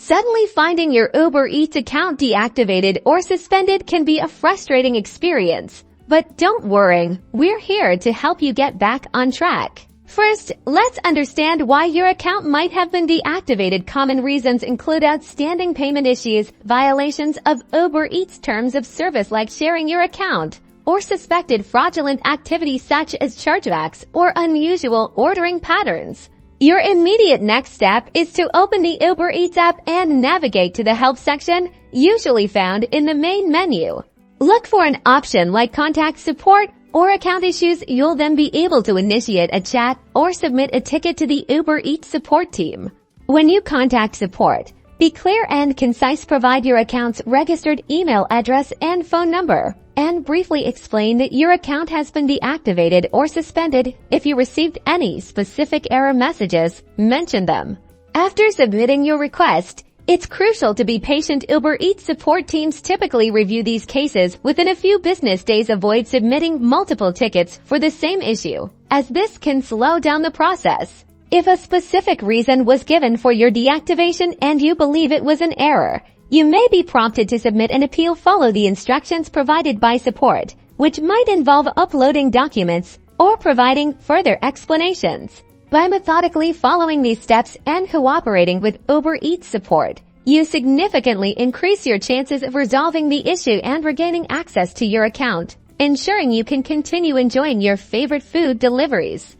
Suddenly finding your Uber Eats account deactivated or suspended can be a frustrating experience. But don't worry, we're here to help you get back on track. First, let's understand why your account might have been deactivated. Common reasons include outstanding payment issues, violations of Uber Eats terms of service like sharing your account, or suspected fraudulent activity such as chargebacks or unusual ordering patterns. Your immediate next step is to open the Uber Eats app and navigate to the Help section, usually found in the main menu. Look for an option like Contact Support or Account Issues. You'll then be able to initiate a chat or submit a ticket to the Uber Eats support team. When you contact support, be clear and concise. Provide your account's registered email address and phone number, and briefly explain that your account has been deactivated or suspended. If you received any specific error messages, mention them. After submitting your request, it's crucial to be patient. Uber Eats support teams typically review these cases within a few business days. Avoid submitting multiple tickets for the same issue, as this can slow down the process. If a specific reason was given for your deactivation and you believe it was an error, you may be prompted to submit an appeal. Follow the instructions provided by support, which might involve uploading documents or providing further explanations. By methodically following these steps and cooperating with Uber Eats support, you significantly increase your chances of resolving the issue and regaining access to your account, ensuring you can continue enjoying your favorite food deliveries.